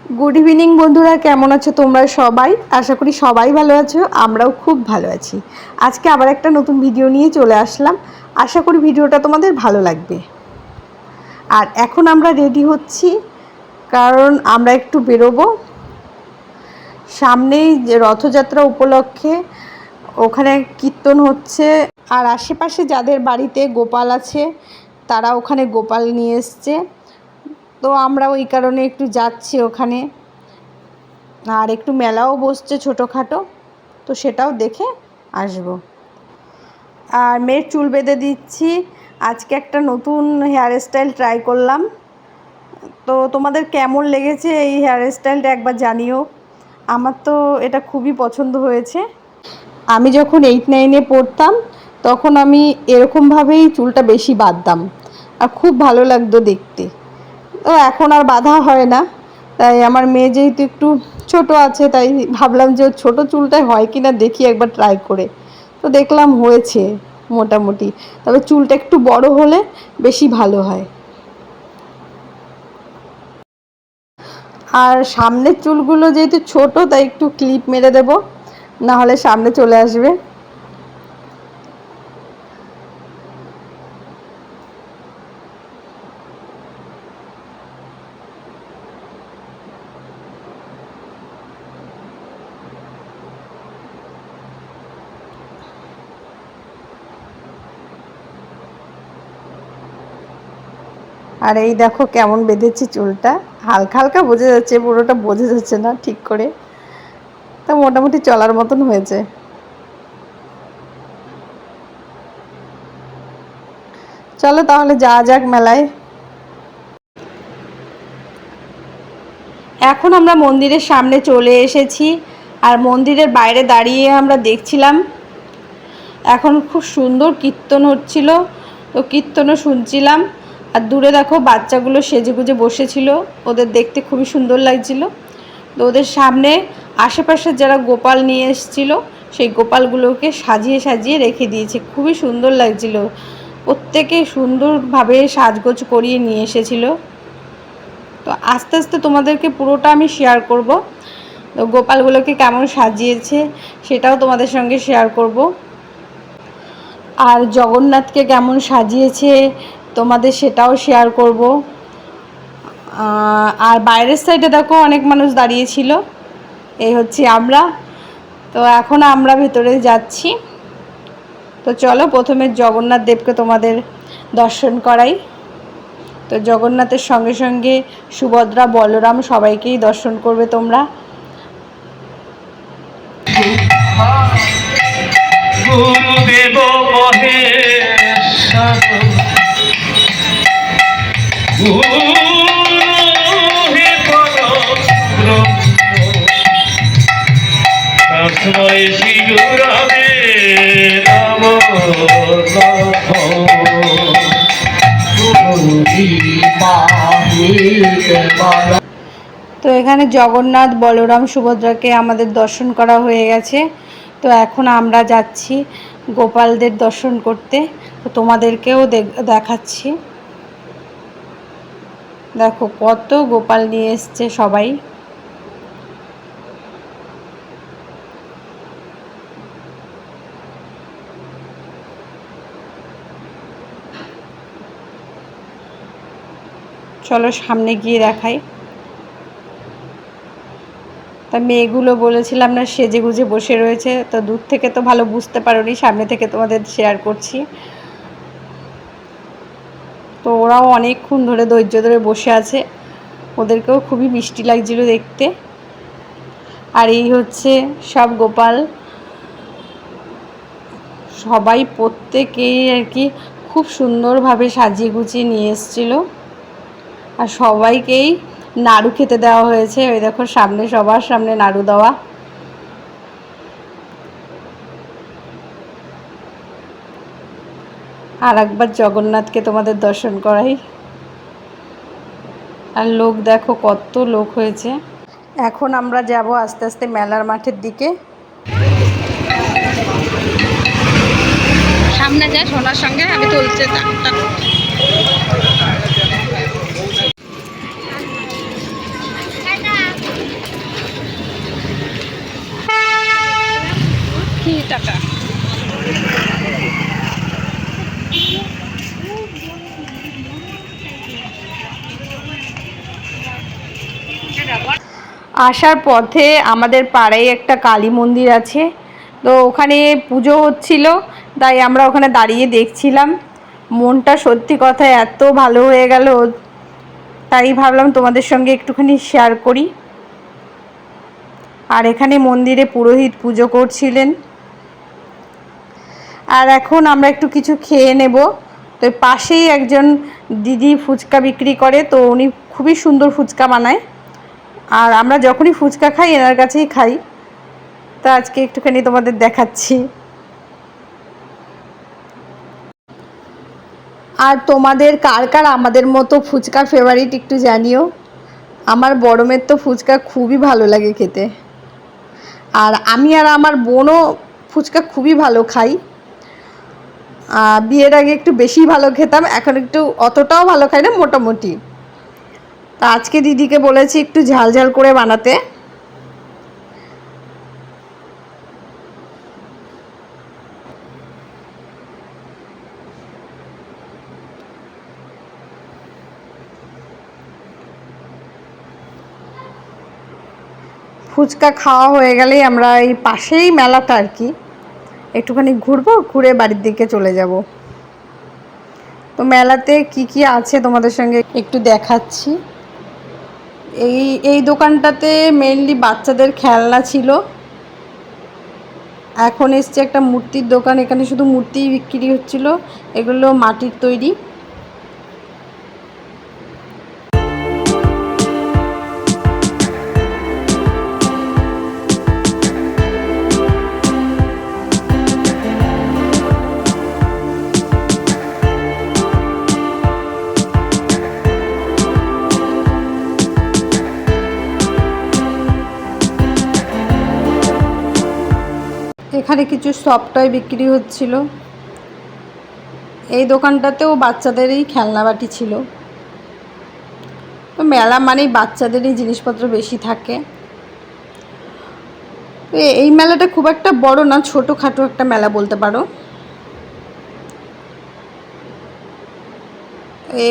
Good evening বন্ধুরা, কেমন আছো তোমরা সবাই? আশা করি সবাই ভালো আছো, আমরাও খুব ভালো আছি। আজকে আবার একটা নতুন ভিডিও নিয়ে চলে আসলাম। আশা করি ভিডিওটা তোমাদের ভালো লাগবে। আর এখন আমরা রেডি হচ্ছি, কারণ আমরা একটু বেরোবো। সামনেই যে রথযাত্রা উপলক্ষে ওখানে কীর্তন হচ্ছে, আর আশেপাশে যাদের বাড়িতে গোপাল আছে তারা ওখানে গোপাল নিয়ে এসছে। তো আমরা ওই কারণে একটু যাচ্ছি ওখানে। আর একটু মেলাও বসছে ছোটোখাটো, তো সেটাও দেখে আসব। আর মেয়ের চুল বেঁধে দিচ্ছি। আজকে একটা নতুন হেয়ার স্টাইল ট্রাই করলাম। তো তোমাদের কেমন লেগেছে এই হেয়ার স্টাইলটা একবার জানিও। আমার তো এটা খুবই পছন্দ হয়েছে। আমি যখন 8-9-এ পড়তাম তখন আমি এরকমভাবেই চুলটা বেশি বাঁধতাম, আর খুব ভালো লাগতো দেখতে। তো এখন আর বাঁধা হয় না। তাই আমার মেয়ে যেহেতু একটু ছোট আছে, তাই ভাবলাম যে ওর ছোটো চুলটাই হয় কি না দেখি একবার ট্রাই করে। তো দেখলাম হয়েছে মোটামুটি, তবে চুলটা একটু বড় হলে বেশি ভালো হয়। আর সামনের চুলগুলো যেহেতু ছোট, তাই একটু ক্লিপ মেরে দেব, না হলে সামনে চলে আসবে। আর এই দেখো কেমন বেঁধেছি চুলটা। হালকা হালকা বোঝা যাচ্ছে, পুরোটা বোঝা যাচ্ছে না ঠিক করে। তা মোটামুটি চলার মতন হয়েছে। চলো তাহলে যাওয়া যাক মেলায়। এখন আমরা মন্দিরের সামনে চলে এসেছি, আর মন্দিরের বাইরে দাঁড়িয়ে আমরা দেখছিলাম এখন খুব সুন্দর কীর্তন হচ্ছিল। তো কীর্তনও শুনছিলাম। আর দূরে দেখো বাচ্চাগুলো সেজেগুজে বসেছিল, ওদের দেখতে খুবই সুন্দর লাগছিল। তো ওদের সামনে আশেপাশের যারা গোপাল নিয়ে এসেছিলো সেই গোপালগুলোকে সাজিয়ে সাজিয়ে রেখে দিয়েছে, খুবই সুন্দর লাগছিল। প্রত্যেকে সুন্দরভাবে সাজগোজ করিয়ে নিয়ে এসেছিলো। তো আস্তে আস্তে তোমাদেরকে পুরোটা আমি শেয়ার করব। তো গোপালগুলোকে কেমন সাজিয়েছে সেটাও তোমাদের সঙ্গে শেয়ার করব। আর জগন্নাথকে কেমন সাজিয়েছে তোমাদের সেটাও শেয়ার করব। আর বাইরের সাইডে দেখো অনেক মানুষ দাঁড়িয়েছিল, এই হচ্ছে আমরা। তো এখন আমরা ভেতরে যাচ্ছি। তো চলো প্রথমে জগন্নাথ দেবকে তোমাদের দর্শন করাই। তো জগন্নাথের সঙ্গে সঙ্গে সুভদ্রা, বলরাম সবাইকেই দর্শন করবে তোমরা। গুরুদেব মহেশ্বর গুরুহে পরব্রহ্ম তস্মৈ শ্রী গুরবে নমো নমঃ। তো এখানে জগন্নাথ, বলরাম, সুভদ্রাকে আমাদের দর্শন করা হয়ে গেছে। তো এখন আমরা যাচ্ছি গোপালদের দর্শন করতে। তো তোমাদেরকেও দেখাচ্ছি। দেখো কত গোপাল নিয়ে এসছে সবাই। চলো সামনে গিয়ে দেখাই। তা মেয়েগুলো বলেছিলাম না সেজে গুজে বসে রয়েছে, তো দূর থেকে তো ভালো বুঝতে পারোনি, সামনে থেকে তোমাদের শেয়ার করছি। তো ওরাও অনেকক্ষণ ধরে ধৈর্য ধরে বসে আছে, ওদেরকেও খুবই মিষ্টি লাগছিল দেখতে। আর এই হচ্ছে সব গোপাল, সবাই প্রত্যেকেই আর কি খুব সুন্দরভাবে সাজিয়ে গুছিয়ে নিয়ে এসেছিলো। আর সবাইকেই নাড়ু খেতে দেওয়া হয়েছে। ওই দেখো সামনে, সবার সামনে নাড়ু দেওয়া। আর একবার জগন্নাথকে তোমাদের দর্শন করাই। আর লোক দেখো কত লোক হয়েছে। এখন আমরা যাব আস্তে আস্তে মেলার মাঠের দিকে। সামনে যায় সোনার সঙ্গে আমি তুলছে। টাটা। আসার পথে আমাদের পাড়ায় একটা কালী মন্দির আছে, তো ওখানে পুজো হচ্ছিল, তাই আমরা ওখানে দাঁড়িয়ে দেখছিলাম। মনটা সত্যি কথা এত ভালো হয়ে গেল, তাই ভাবলাম তোমাদের সঙ্গে একটুখানি শেয়ার করি। আর এখানে মন্দিরে পুরোহিত পুজো করছিলেন। আর এখন আমরা একটু কিছু খেয়ে নেব। তো পাশেই একজন দিদি ফুচকা বিক্রি করে, তো উনি খুবই সুন্দর ফুচকা বানায়। আর আমরা যখনই ফুচকা খাই এনার কাছেই খাই, তো আজকে একটুখানি তোমাদের দেখাচ্ছি। আর তোমাদের কার কার আমাদের মতো ফুচকা ফেভারিট একটু জানিও। আমার বড়মের তো ফুচকা খুবই ভালো লাগে খেতে। আর আমি আর আমার বোনও ফুচকা খুবই ভালো খাই। বিয়ের আগে একটু বেশি ভালো খেতাম, এখন একটু অতটাও ভালো খাই না, মোটামুটি। তা আজকে দিদিকে বলেছি একটু ঝাল ঝাল করে বানাতে। ফুচকা খাওয়া হয়ে গেলেই আমরা এই পাশেই মেলাটা আর কি, একটুখানি ঘুরবো, ঘুরে বাড়ির দিকে চলে যাব। তো মেলাতে কি কি আছে তোমাদের সঙ্গে একটু দেখাচ্ছি। এই এই দোকানটাতে মেইনলি বাচ্চাদের খেলনা ছিল। এখন এসছে একটা মূর্তির দোকান, এখানে শুধু মূর্তিই বিক্রি হচ্ছিল, এগুলো মাটির তৈরি। এখানে কিছু সফট টয় বিক্রি হচ্ছিল। এই দোকানটাতেও বাচ্চাদেরই খেলনাবাটি ছিল। তো মেলা মানেই বাচ্চাদেরই জিনিসপত্র বেশি থাকে। এই মেলাটা খুব একটা বড় না, ছোটোখাটো একটা মেলা বলতে পারো।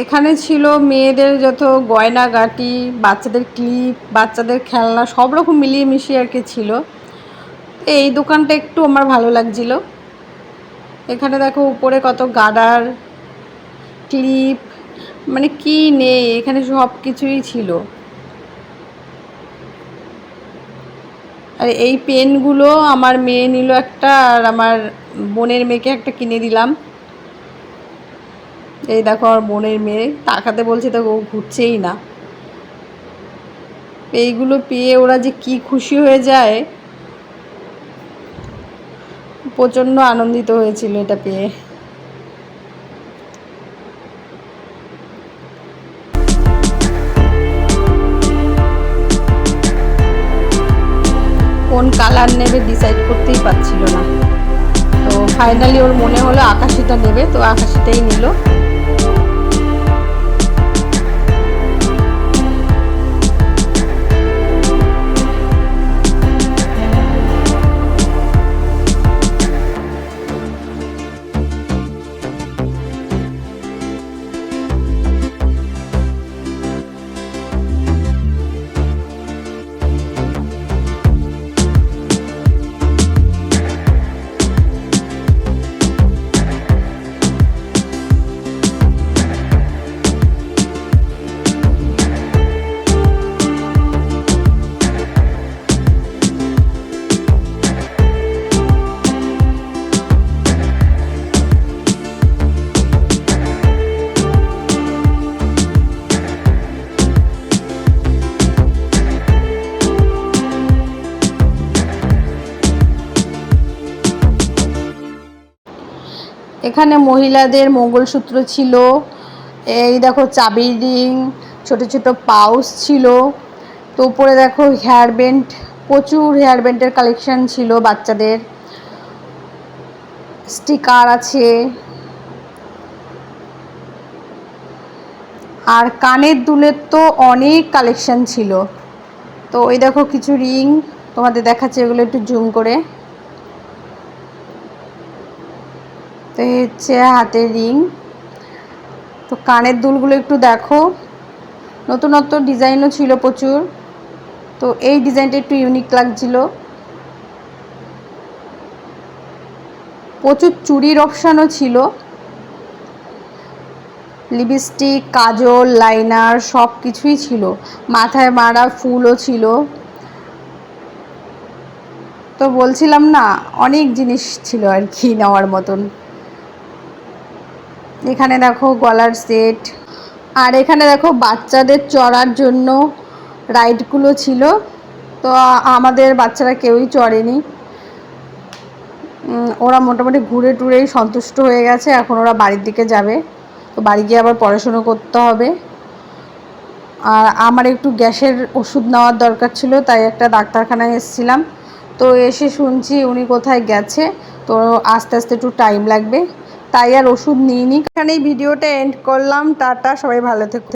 এখানে ছিল মেয়েদের যত গয়নাগাটি, বাচ্চাদের ক্লিপ, বাচ্চাদের খেলনা, সব রকম মিলিয়ে মিশিয়ে আর কি ছিল। এই দোকানটা একটু আমার ভালো লাগছিল। এখানে দেখো উপরে কত গার্ডার, ক্লিপ, মানে কি নেই, এখানে সব কিছুই ছিল। আর এই পেনগুলো আমার মেয়ে নিল একটা, আর আমার বোনের মেয়েকে একটা কিনে দিলাম। এই দেখো আমার বোনের মেয়ে তাকাতে বলছে, দেখো ও ঘুরছেই না। এইগুলো পেয়ে ওরা যে কি খুশি হয়ে যায়, প্রচণ্ড আনন্দিত হয়েছিল এটা পেয়ে। কোন কালার নেবে ডিসাইড করতেই পারছিল না, তো ফাইনালি ওর মনে হলো আকাশিটা নেবে, তো আকাশিটাই নিল। এখানে মহিলাদের মঙ্গলসূত্র ছিল, এই দেখো চাবির রিং, ছোট ছোট পাউচ ছিল। তো উপরে দেখো হেয়ার ব্যান্ড, প্রচুর হেয়ার ব্যান্ডের কালেকশন ছিল, বাচ্চাদের স্টিকার আছে। আর কানের দুলের তো অনেক কালেকশন ছিল। তো ওই দেখো কিছু রিং তোমাদের দেখাচ্ছে, এগুলো একটু জুম করে। তো এই হচ্ছে হাতের রিং। তো কানের দুলগুলো একটু দেখো, নতুনত্ব ডিজাইনও ছিল প্রচুর। তো এই ডিজাইনটা একটু ইউনিক লাগছিল। প্রচুর চুড়ির অপশানও ছিল, লিপস্টিক, কাজল, লাইনার সব কিছুই ছিল, মাথায় মারা ফুলও ছিল। তো বলছিলাম না, অনেক জিনিস ছিল আর কি নেওয়ার মতন। এখানে দেখো গলার সেট, আর এখানে দেখো বাচ্চাদের চড়ার জন্য রাইডগুলো ছিল। তো আমাদের বাচ্চারা কেউই চড়েনি, ওরা মোটামুটি ঘুরে টুরেই সন্তুষ্ট হয়ে গেছে। এখন ওরা বাড়ির দিকে যাবে, তো বাড়ি গিয়ে আবার পড়াশুনো করতে হবে। আর আমার একটু গ্যাসের ওষুধ নেওয়ার দরকার ছিল, তাই একটা ডাক্তারখানায় এসেছিলাম। তো এসে শুনছি উনি কোথায় গেছে, তো আস্তে আস্তে একটু টাইম লাগবে, তাই আর ওষুধ নিইনি। এখানেই ভিডিওটা এন্ড করলাম। টাটা, সবাই ভালো থেকো।